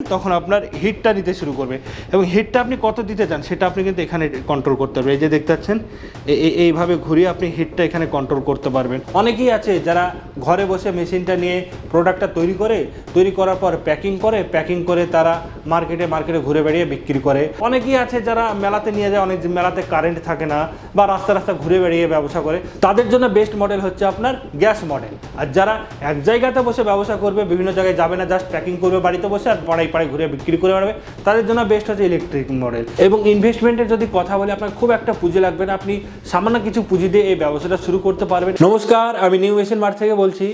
তখন আপনার হিটটা নিতে শুরু করবে এবং হিটটা আপনি কত দিতে চান সেটা আপনি কিন্তু এখানে কন্ট্রোল করতে পারবেন। এই যে দেখতে পাচ্ছেন এইভাবে ঘুরিয়ে আপনি হিটটা এখানে কন্ট্রোল করতে পারবেন। অনেকেই আছে যারা ঘরে বসে মেশিনটা নিয়ে প্রোডাক্টটা তৈরি করার পর প্যাকিং করে তারা মার্কেটে ঘুরে বেড়িয়ে বিক্রি করে। অনেকেই আছে যারা মেলাতে নিয়ে যায়, অনেক মেলাতে কারেন্ট থাকে না বা রাস্তা ঘুরে বেড়িয়ে ব্যবসা করে। তাদের জন্য বেস্ট মডেল হচ্ছে আপনার গ্যাস মডেল। আর যারা এক জায়গাতে বসে ব্যবসা করবে, বিভিন্ন জায়গায় যাবে না, জাস্ট প্যাকিং করবে বাড়িতে বসে আর পাড়ায় ঘুরে বিক্রি করে পারবে, তাদের জন্য বেস্ট হচ্ছে ইলেকট্রিক মডেল। এবং ইনভেস্টমেন্টের যদি কথা বলি, আপনার খুব একটা পুঁজি লাগবে না, আপনি সামান্য কিছু পুঁজি দিয়ে এই ব্যবসাটা শুরু করতে পারবেন। নমস্কার, আমি নিউ মেশিন মার্ট থেকে বলছি।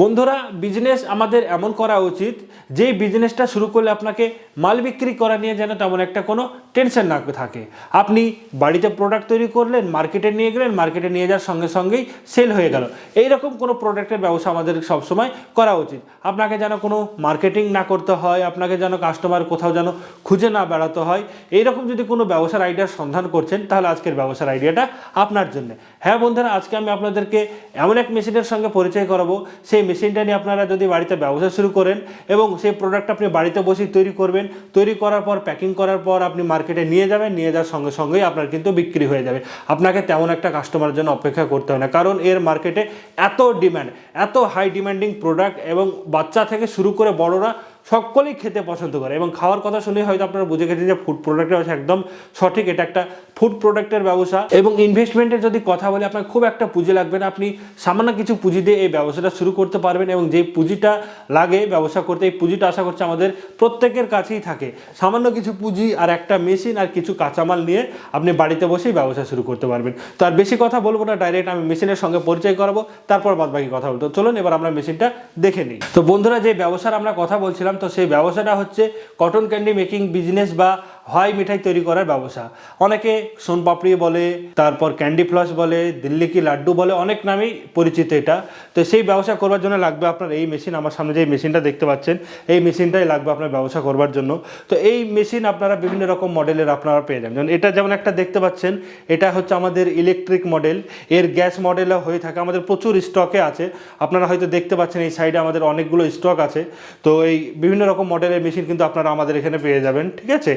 বন্ধুরা, বিজনেস আমাদের এমন করা উচিত যেই বিজনেসটা শুরু করলে আপনাকে মাল বিক্রি করা নিয়ে যেন তেমন একটা কোনো টেনশন না থাকে। আপনি বাড়িতে প্রোডাক্ট তৈরি করলেন, মার্কেটে নিয়ে গেলেন, মার্কেটে নিয়ে যাওয়ার সঙ্গে সঙ্গেই সেল হয়ে গেল, এইরকম কোনো প্রোডাক্টের ব্যবসা আমাদের সবসময় করা উচিত। আপনাকে যেন কোনো মার্কেটিং না করতে হয়, আপনাকে যেন কাস্টমার কোথাও যেন খুঁজে না বেড়াতে হয়। এইরকম যদি কোনো ব্যবসার আইডিয়ার সন্ধান করছেন, তাহলে আজকের ব্যবসার আইডিয়াটা আপনার জন্য। হ্যাঁ বন্ধুরা, আজকে আমি আপনাদেরকে এমন এক মেশিনের সঙ্গে পরিচয় করাবো, সেই মেশিনটা নিয়ে আপনারা যদি বাড়িতে ব্যবসা শুরু করেন এবং সেই প্রোডাক্ট আপনি বাড়িতে বসেই তৈরি করবেন, তৈরি করার পর প্যাকিং করার পর আপনি মার্কেটে নিয়ে যাবেন, নিয়ে যাওয়ার সঙ্গে সঙ্গেই আপনার কিন্তু বিক্রি হয়ে যাবে। আপনাকে তেমন একটা কাস্টমারের জন্য অপেক্ষা করতে হয় না, কারণ এর মার্কেটে এত ডিম্যান্ড, এত হাই ডিম্যান্ডিং প্রোডাক্ট, এবং বাচ্চা থেকে শুরু করে বড়রা সকলেই খেতে পছন্দ করে। এবং খাওয়ার কথা শুনে হয়তো আপনারা বুঝে গেছেন যে ফুড প্রোডাক্টের ব্যবসা একদম সঠিক, এটা একটা ফুড প্রোডাক্টের ব্যবসা। এবং ইনভেস্টমেন্টের যদি কথা বলি, আপনার খুব একটা পুঁজি লাগবে না, আপনি সামান্য কিছু পুঁজি দিয়ে এই ব্যবসাটা শুরু করতে পারবেন। এবং যে পুঁজিটা লাগে ব্যবসা করতে, এই পুঁজিটা আশা করছি আমাদের প্রত্যেকের কাছেই থাকে। সামান্য কিছু পুঁজি আর একটা মেশিন আর কিছু কাঁচামাল নিয়ে আপনি বাড়িতে বসেই ব্যবসা শুরু করতে পারবেন। তো আর বেশি কথা বলবো না, ডাইরেক্ট আমি মেশিনের সঙ্গে পরিচয় করাবো, তারপর বাদ বাকি কথা বলতো। চলুন এবার আমরা মেশিনটা দেখে নিই। তো বন্ধুরা, যে ব্যবসার আমরা কথা বলছিলাম, তো সেই ব্যবসাটা হচ্ছে কটন ক্যান্ডি মেকিং বিজনেস বা হয় মিঠাই তৈরি করার ব্যবসা। অনেকে সোনপাপড়ি বলে, তারপর ক্যান্ডি ফ্লস বলে, দিল্লি কি লাড্ডু বলে, অনেক নামেই পরিচিত এটা। তো সেই ব্যবসা করবার জন্য লাগবে আপনার এই মেশিন। আমার সামনে যে মেশিনটা দেখতে পাচ্ছেন, এই মেশিনটাই লাগবে আপনার ব্যবসা করবার জন্য। তো এই মেশিন আপনারা বিভিন্ন রকম মডেলের আপনারা পেয়ে যাবেন। যেমন এটা, যেমন একটা দেখতে পাচ্ছেন, এটা হচ্ছে আমাদের ইলেকট্রিক মডেল। এর গ্যাস মডেলও হয়ে থাকে, আমাদের প্রচুর স্টকে আছে। আপনারা হয়তো দেখতে পাচ্ছেন এই সাইডে আমাদের অনেকগুলো স্টক আছে। তো এই বিভিন্ন রকম মডেলের মেশিন কিন্তু আপনারা আমাদের এখানে পেয়ে যাবেন, ঠিক আছে।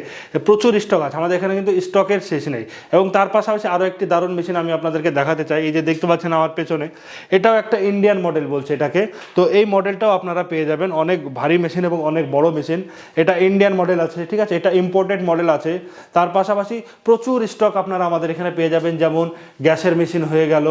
প্রচুর স্টক আছে আমাদের এখানে, কিন্তু স্টকের শেষ নেই। এবং তার পাশাপাশি আরও একটি দারুণ মেশিন আমি আপনাদেরকে দেখাতে চাই। এই যে দেখতে পাচ্ছেন আমার পেছনে, এটাও একটা ইন্ডিয়ান মডেল বলছে এটাকে। তো এই মডেলটাও আপনারা পেয়ে যাবেন, অনেক ভারী মেশিন এবং অনেক বড় মেশিন। এটা ইন্ডিয়ান মডেল আছে, ঠিক আছে, এটা ইম্পোর্টেড মডেল আছে। তার পাশাপাশি প্রচুর স্টক আপনারা আমাদের এখানে পেয়ে যাবেন, যেমন গ্যাসের মেশিন হয়ে গেল।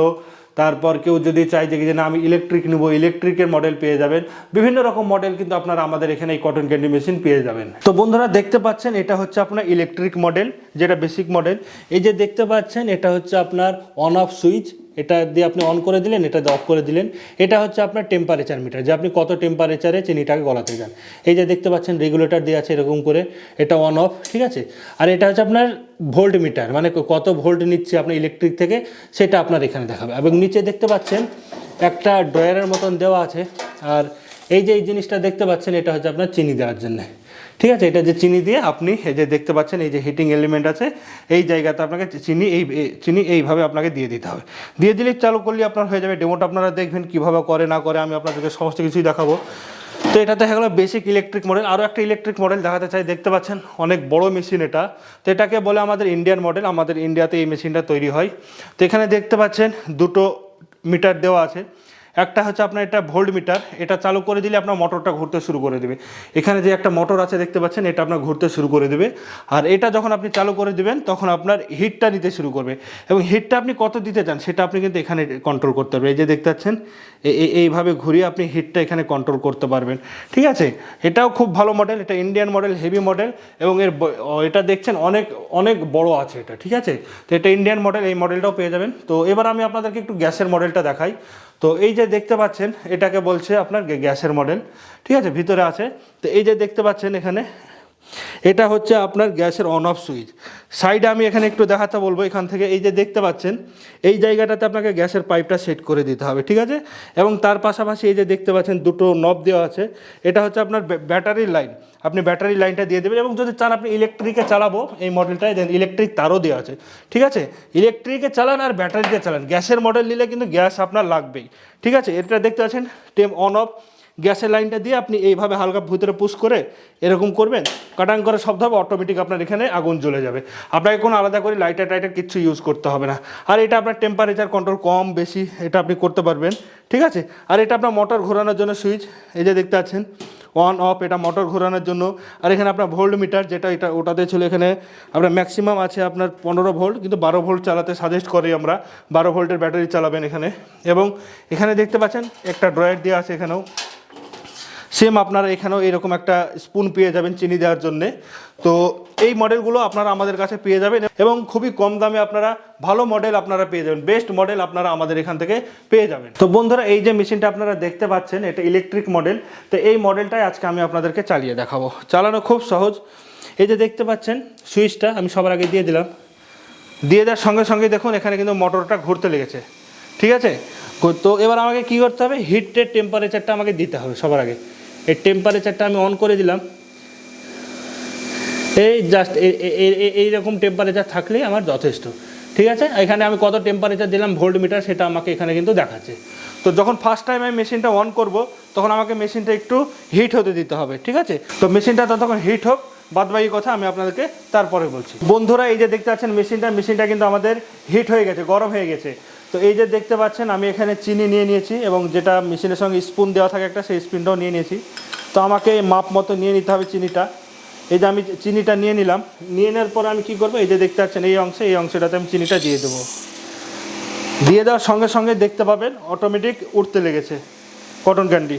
তারপর কেউ যদি চাই যে না আমি ইলেকট্রিক নেবো, ইলেকট্রিকের মডেল পেয়ে যাবেন। বিভিন্ন রকম মডেল কিন্তু আপনারা আমাদের এখানে এই কটন ক্যান্ডি মেশিন পেয়ে যাবেন। তো বন্ধুরা, দেখতে পাচ্ছেন এটা হচ্ছে আপনার ইলেকট্রিক মডেল, যেটা বেসিক মডেল। এই যে দেখতে পাচ্ছেন, এটা হচ্ছে আপনার অন অফ সুইচ। এটা দিয়ে আপনি অন করে দিলেন, এটা দিয়ে অফ করে দিলেন। এটা হচ্ছে আপনার টেম্পারেচার মিটার, যে আপনি কত টেম্পারেচারে চিনিটাকে গলাতে চান। এই যে দেখতে পাচ্ছেন রেগুলেটর দিয়ে আছে এরকম করে, এটা অন অফ, ঠিক আছে। আর এটা হচ্ছে আপনার ভোল্ট মিটার, মানে কত ভোল্ট নিচ্ছে আপনি ইলেকট্রিক থেকে, সেটা আপনার এখানে দেখাবে। এবং নিচে দেখতে পাচ্ছেন একটা ড্রয়ারের মতন দেওয়া আছে। আর এই যে এই জিনিসটা দেখতে পাচ্ছেন, এটা হচ্ছে আপনার চিনি দেওয়ার জন্য, ঠিক আছে। এটা যে চিনি দিয়ে আপনি এই যে দেখতে পাচ্ছেন, এই যে হিটিং এলিমেন্ট আছে, এই জায়গাতে আপনাকে চিনি এইভাবে আপনাকে দিয়ে দিতে হবে। দিয়ে দিলে চালু করলে আপনার হয়ে যাবে। ডেমোটা আপনারা দেখবেন কীভাবে করে না করে, আমি আপনাদেরকে সমস্ত কিছুই দেখাবো। তো এটা দেখা গেলো বেসিক ইলেকট্রিক মডেল। আরও একটা ইলেকট্রিক মডেল দেখাতে চাই, দেখতে পাচ্ছেন অনেক বড় মেশিন এটা। তো এটাকে বলে আমাদের ইন্ডিয়ান মডেল, আমাদের ইন্ডিয়াতে এই মেশিনটা তৈরি হয়। তো এখানে দেখতে পাচ্ছেন দুটো মিটার দেওয়া আছে। একটা হচ্ছে আপনার এটা ভোল্ট মিটার, এটা চালু করে দিলে আপনার মোটরটা ঘুরতে শুরু করে দেবে। এখানে যে একটা মোটর আছে দেখতে পাচ্ছেন, এটা আপনার ঘুরতে শুরু করে দেবে। আর এটা যখন আপনি চালু করে দিবেন, তখন আপনার হিটটা নিতে শুরু করবে। এবং হিটটা আপনি কত দিতে চান সেটা আপনি কিন্তু এখানে কন্ট্রোল করতে পারবেন। এই যে দেখতে পাচ্ছেন, এইভাবে ঘুরিয়ে আপনি হিটটা এখানে কন্ট্রোল করতে পারবেন, ঠিক আছে। এটাও খুব ভালো মডেল, এটা ইন্ডিয়ান মডেল, হেভি মডেল। এবং এটা দেখছেন অনেক অনেক বড় আছে এটা, ঠিক আছে। তো এটা ইন্ডিয়ান মডেল, এই মডেলটাও পেয়ে যাবেন। তো এবার আমি আপনাদেরকে একটু গ্যাসের মডেলটা দেখাই। তো এই যে দেখতে পাচ্ছেন, এটাকে বলছে আপনার গ্যাসের মডেল, ঠিক আছে, ভিতরে আছে। তো এই যে দেখতে পাচ্ছেন এখানে, এটা হচ্ছে আপনার গ্যাসের অন অফ সুইচ। সাইডে আমি এখানে একটু দেখাতে বলবো, এখান থেকে এই যে দেখতে পাচ্ছেন, এই জায়গাটাতে আপনাকে গ্যাসের পাইপটা সেট করে দিতে হবে, ঠিক আছে। এবং তার পাশাপাশি এই যে দেখতে পাচ্ছেন দুটো নব দেওয়া আছে। এটা হচ্ছে আপনার ব্যাটারির লাইন, আপনি ব্যাটারি লাইনটা দিয়ে দেবেন। এবং যদি চান আপনি ইলেকট্রিকে চালাবো এই মডেলটায়, দেন ইলেকট্রিক তারও দেওয়া আছে, ঠিক আছে। ইলেকট্রিকে চালান আর ব্যাটারিতে চালান, গ্যাসের মডেল নিলে কিন্তু গ্যাস আপনার লাগবেই, ঠিক আছে। এটা দেখতে পাচ্ছেন অন অফ গ্যাসের লাইনটা দিয়ে আপনি এইভাবে হালকা ভিতরে পুশ করে এরকম করবেন, কাটাং করে শব্দ হবে, অটোমেটিক আপনার এখানে আগুন জ্বলে যাবে। আপনাকে কোনো আলাদা করে লাইটার টাইটার কিচ্ছু ইউজ করতে হবে না। আর এটা আপনার টেম্পারেচার কন্ট্রোল কম বেশি এটা আপনি করতে পারবেন, ঠিক আছে। আর এটা আপনার মোটর ঘোরানোর জন্য সুইচ, এই যে দেখতে পাচ্ছেন অন অফ, এটা মোটর ঘোরানোর জন্য। আর এখানে আপনার ভোল্ট মিটার, যেটা এটা ওটাতে ছিল, এখানে আপনার ম্যাক্সিমাম আছে আপনার 15 ভোল্ট, কিন্তু 12 ভোল্ট চালাতে সাজেস্ট করি আমরা, 12 ভোল্টের ব্যাটারি চালাবেন এখানে। এবং এখানে দেখতে পাচ্ছেন একটা ড্রয়ার দেওয়া আছে, এখানেও সেম আপনারা এখানেও এরকম একটা স্পুন পেয়ে যাবেন চিনি দেওয়ার জন্যে। তো এই মডেলগুলো আপনারা আমাদের কাছে পেয়ে যাবেন এবং খুবই কম দামে আপনারা ভালো মডেল আপনারা পেয়ে যাবেন, বেস্ট মডেল আপনারা আমাদের এখান থেকে পেয়ে যাবেন। তো বন্ধুরা, এই যে মেশিনটা আপনারা দেখতে পাচ্ছেন এটা ইলেকট্রিক মডেল। তো এই মডেলটাই আজকে আমি আপনাদেরকে চালিয়ে দেখাবো। চালানো খুব সহজ। এই যে দেখতে পাচ্ছেন সুইচটা আমি সবার আগে দিয়ে দিলাম, দিয়ে দেওয়ার সঙ্গে সঙ্গে দেখুন এখানে কিন্তু মোটরটা ঘুরতে লেগেছে, ঠিক আছে। তো এবার আমাকে কী করতে হবে, হিটের টেম্পারেচারটা আমাকে দিতে হবে সবার আগে। এই টেম্পারেচারটা আমি অন করে দিলাম, এই জাস্ট এইরকম টেম্পারেচার থাকলেই আমার যথেষ্ট, ঠিক আছে। এখানে আমি কত টেম্পারেচার দিলাম ভোল্ট মিটার সেটা আমাকে এখানে কিন্তু দেখাচ্ছে। তো যখন ফার্স্ট টাইম আমি মেশিনটা অন করব তখন আমাকে মেশিনটা একটু হিট হতে দিতে হবে, ঠিক আছে। তো মেশিনটা ততক্ষণ হিট হোক, বাদবাকি কথা আমি আপনাদেরকে তারপরে বলছি। বন্ধুরা, এই যে দেখতে পাচ্ছেন মেশিনটা কিন্তু আমাদের হিট হয়ে গেছে, গরম হয়ে গেছে। তো এই যে দেখতে পাচ্ছেন আমি এখানে চিনি নিয়ে নিয়েছি এবং যেটা মেশিনের সঙ্গে স্পুন দেওয়া থাকে একটা, সেই স্পুনটাও নিয়ে নিয়েছি। তো আমাকে মাপ মতো নিয়ে নিতে হবে চিনিটা। এই যে আমি চিনিটা নিয়ে নিলাম, নিয়ে নেওয়ার পরে আমি কী করবো, এই যে দেখতে পাচ্ছেন এই অংশটাতে আমি চিনিটা দিয়ে দেবো। দিয়ে দেওয়ার সঙ্গে সঙ্গে দেখতে পাবেন অটোমেটিক উঠতে লেগেছে কটন ক্যান্ডি।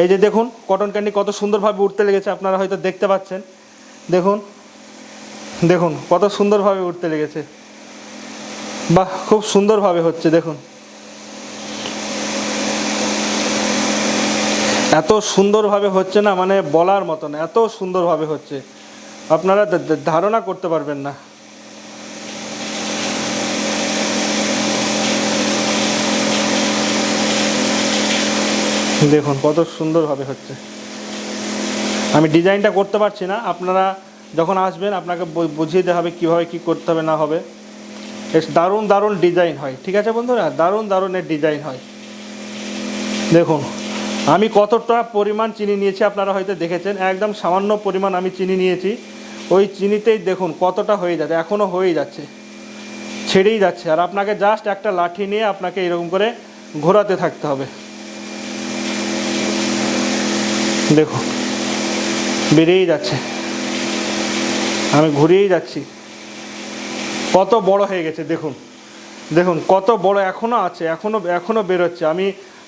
এই যে দেখুন কটন ক্যান্ডি কত সুন্দরভাবে উঠতে লেগেছে, আপনারা হয়তো দেখতে পাচ্ছেন। দেখুন দেখুন কত সুন্দরভাবে উঠতে লেগেছে, বাহ, খুব সুন্দরভাবে হচ্ছে। দেখুন এত সুন্দরভাবে হচ্ছে না, মানে বলার মতো না, এত সুন্দরভাবে হচ্ছে আপনারা ধারণা করতে পারবেন না। দেখুন কত সুন্দরভাবে হচ্ছে। আমি ডিজাইনটা করতে পারছি না, আপনারা যখন আসবেন আপনাকে বুঝিয়ে দেওয়া হবে কীভাবে কী করতে হবে না হবে। বেশ দারুণ দারুণ ডিজাইন হয়, ঠিক আছে বন্ধুরা, দারুণ দারুণের ডিজাইন হয়। দেখুন আমি কতটা পরিমাণ চিনি নিয়েছি আপনারা হয়তো দেখেছেন, একদম সামান্য পরিমাণ আমি চিনি নিয়েছি। ওই চিনিতেই দেখুন কতটা হয়ে যাচ্ছে, এখনও হয়েই যাচ্ছে, ছেড়েই যাচ্ছে। আর আপনাকে জাস্ট একটা লাঠি নিয়ে আপনাকে এরকম করে ঘোরাতে থাকতে হবে। দেখুন বেরিয়েই যাচ্ছে, আমি ঘুরিয়েই যাচ্ছি, কত বড় হয়ে গেছে। দেখুন দেখুন কত বড় এখনও আছে, এখনও বেরোচ্ছে।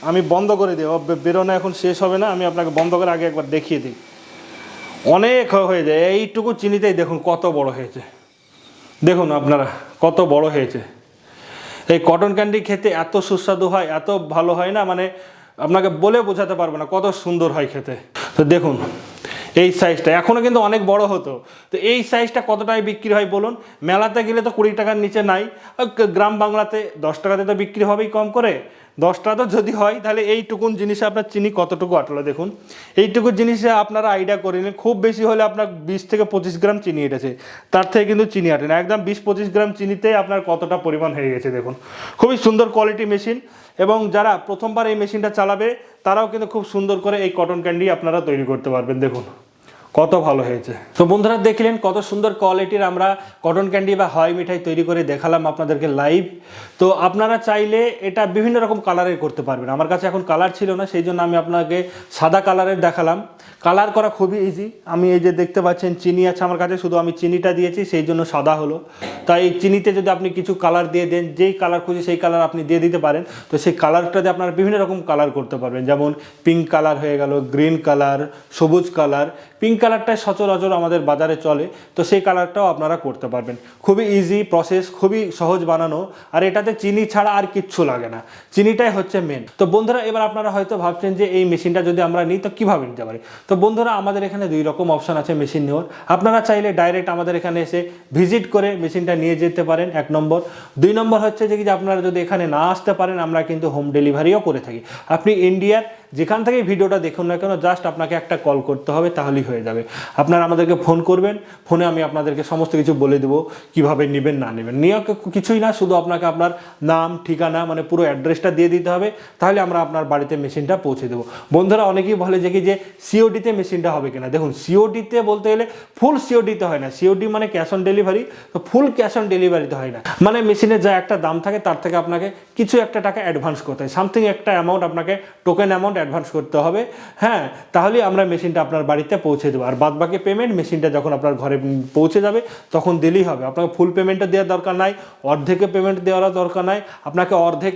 আমি বন্ধ করে দিই, বেরোনো এখন শেষ হবে না, আমি আপনাকে বন্ধ করে আগে একবার দেখিয়ে দিই। অনেক হয়ে যায়, এইটুকু চিনিতেই দেখুন কত বড় হয়েছে। দেখুন আপনারা কত বড় হয়েছে। এই কটন ক্যান্ডি খেতে এত সুস্বাদু হয়, এত ভালো হয় না, মানে আপনাকে বলে বোঝাতে পারবো না কত সুন্দর হয় খেতে। তো দেখুন এই সাইজটা এখনও কিন্তু অনেক বড় হতো। তো এই সাইজটা কত টাকায় বিক্রি হয় বলুন? মেলাতে গেলে তো 20 টাকার নিচে নাই, গ্রাম বাংলাতে 10 টাকাতে তো বিক্রি হবেই কম করে। 10 টাকা তো যদি হয় তাহলে এইটুকুন জিনিসে আপনার চিনি কতটুকু আটলো দেখুন। এইটুকু জিনিসে আপনারা আইডিয়া করে নিন, খুব বেশি হলে আপনার 20 থেকে 25 গ্রাম চিনি এটেছে, তার থেকে কিন্তু চিনি আটে না। একদম 20-25 গ্রাম চিনিতে আপনার কতটা পরিমাণ হয়ে গেছে দেখুন। খুবই সুন্দর কোয়ালিটি মেশিন, এবং যারা প্রথমবার এই মেশিনটা চালাবে তারাও কিন্তু খুব সুন্দর করে এই কটন ক্যান্ডি আপনারা তৈরি করতে পারবেন। দেখুন কত ভালো হয়েছে। তো বন্ধুরা দেখলেন কত সুন্দর কোয়ালিটির আমরা কটন ক্যান্ডি বা হাওয়াই মিঠাই তৈরি করে দেখালাম আপনাদেরকে লাইভ। তো আপনারা চাইলে এটা বিভিন্ন রকম কালারের করতে পারবেন। আমার কাছে এখন কালার ছিল না, সেই জন্য আমি আপনাকে সাদা কালারের দেখালাম। কালার করা খুবই ইজি। আমি এই যে দেখতে পাচ্ছেন চিনি আছে আমার কাছে, শুধু আমি চিনিটা দিয়েছি সেই জন্য সাদা হলো। তাই এই চিনিতে যদি আপনি কিছু কালার দিয়ে দেন, যেই কালার খুঁজে সেই কালার আপনি দিয়ে দিতে পারেন। তো সেই কালারটা দিয়ে আপনারা বিভিন্ন রকম কালার করতে পারবেন, যেমন পিঙ্ক কালার হয়ে গেল, গ্রিন কালার, সবুজ কালার। পিঙ্ক কালারটাই সচরাচর আমাদের বাজারে চলে, তো সেই কালারটাও আপনারা করতে পারবেন। খুবই ইজি প্রসেস, খুবই সহজ বানানো, আর এটাতে চিনি ছাড়া আর কিচ্ছু লাগে না, চিনিটাই হচ্ছে মেন। তো বন্ধুরা এবার আপনারা হয়তো ভাবছেন যে এই মেশিনটা যদি আমরা নিই তো কীভাবে নিতে পারি। তো বন্ধুরা আমাদের এখানে 2 রকম অপশান আছে মেশিন নেওয়ার। আপনারা চাইলে ডাইরেক্ট আমাদের এখানে এসে ভিজিট করে মেশিনটা নিয়ে যেতে পারেন, 1 নম্বর। 2 নম্বর হচ্ছে যে আপনারা যদি এখানে না আসতে পারেন আমরা কিন্তু হোম ডেলিভারিও করে থাকি। আপনি ইন্ডিয়ার যেখান থেকে ভিডিওটা দেখুন না কেন জাস্ট আপনাকে একটা কল করতে হবে, তাহলেই হয়ে যাবে। আপনারা আমাদেরকে ফোন করবেন, ফোনে আমি আপনাদেরকে সমস্ত কিছু বলে দেবো কীভাবে নেবেন না নেবেন। নিয়ে কিছুই না, শুধু আপনাকে আপনার নাম, ঠিকানা, মানে পুরো অ্যাড্রেসটা দিয়ে দিতে হবে, তাহলে আমরা আপনার বাড়িতে মেশিনটা পৌঁছে দেবো। বন্ধুরা অনেকেই বলে যে কি যে সিওডিতে মেশিনটা হবে কিনা। দেখুন, সিওডিতে বলতে গেলে ফুল সিওডিতে হয় না, সিওডি মানে ক্যাশ অন ডেলিভারি, তো ফুল ক্যাশ অন ডেলিভারিতে হয় না। মানে মেশিনের যা একটা দাম থাকে তার থেকে আপনাকে কিছু একটা টাকা অ্যাডভান্স করতে হয়, সামথিং একটা অ্যামাউন্ট আপনাকে টোকেন অ্যামাউন্ট অ্যাডভান্স করতে হবে, হ্যাঁ, তাহলেই আমরা মেশিনটা আপনার বাড়িতে পৌঁছে দেবো। আর বাদ বাকি পেমেন্ট মেশিনটা যখন আপনার ঘরে পৌঁছে যাবে তখন দিলেই হবে। আপনাকে ফুল পেমেন্টটা দেওয়ার দরকার নাই, অর্ধেকের পেমেন্ট দেওয়ারও দরকার নাই, আপনাকে অর্ধেক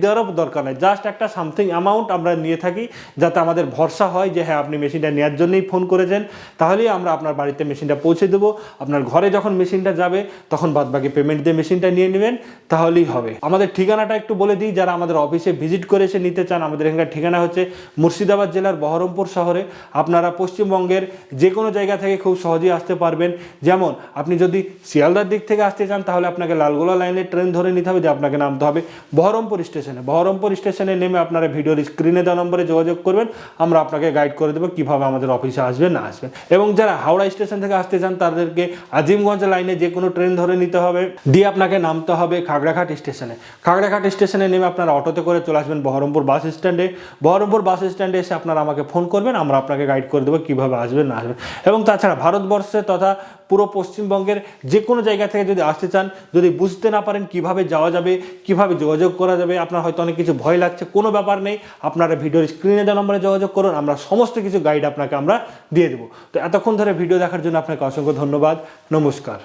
দেওয়ারও দরকার নাই। জাস্ট একটা সামথিং অ্যামাউন্ট আমরা নিয়ে থাকি, যাতে আমাদের ভরসা হয় যে হ্যাঁ আপনি মেশিনটা নেওয়ার জন্যই ফোন করেছেন, তাহলেই আমরা আপনার বাড়িতে মেশিনটা পৌঁছে দেবো। আপনার ঘরে যখন মেশিনটা যাবে তখন বাদ বাকি পেমেন্ট দিয়ে মেশিনটা নিয়ে নেবেন, তাহলেই হবে। আমাদের ঠিকানাটা একটু বলে দিই, যারা আমাদের অফিসে ভিজিট করে এসে নিতে চান, আমাদের এখানকার ঠিকানা হচ্ছে মুর্শিদাবাদ জেলার বহরমপুর শহরে। আপনারা পশ্চিমবঙ্গের যে কোনো জায়গা থেকে খুব সহজেই আসতে পারবেন। যেমন আপনি যদি শিয়ালদার দিক থেকে আসতে চান তাহলে আপনাকে লালগোলা লাইনের ট্রেন ধরে নিতে হবে, যে আপনাকে নামতে হবে বহরমপুর স্টেশনে। বহরমপুর স্টেশনে নেমে আপনারা ভিডিওর স্ক্রিনে দেওয়া নম্বরে যোগাযোগ করবেন, আমরা আপনাকে গাইড করে দেবো কীভাবে আমাদের অফিসে আসবেন না আসবেন। এবং যারা হাওড়া স্টেশন থেকে আসতে চান তাদেরকে আজিমগঞ্জ লাইনে যে কোনো ট্রেন ধরে নিতে হবে, দিয়ে আপনাকে নামতে হবে খাগড়াঘাট স্টেশনে। খাগড়াঘাট স্টেশনে নেমে আপনারা অটোতে করে চলে আসবেন বহরমপুর বাস স্ট্যান্ডে। বহরমপুর বাস স্ট্যান্ডে এসে আপনারা আমাকে ফোন করবেন, আমরা আপনাকে গাইড করে দেবো কীভাবে আসবেন না আসবেন। এবং তাছাড়া ভারতবর্ষে তথা পুরো পশ্চিমবঙ্গের যে কোনো জায়গা থেকে যদি আসতে চান, যদি বুঝতে না পারেন কিভাবে যাওয়া যাবে, কিভাবে যোগাযোগ করা যাবে, আপনার হয়তো অনেক কিছু ভয় লাগছে, কোনো ব্যাপার নেই, আপনারা ভিডিওর স্ক্রিনে দেওয়া নম্বরে যোগাযোগ করুন, আমরা সমস্ত কিছু গাইড আপনাকে আমরা দিয়ে দেবো। তো এতক্ষণ ধরে ভিডিও দেখার জন্য আপনাকে অসংখ্য ধন্যবাদ, নমস্কার।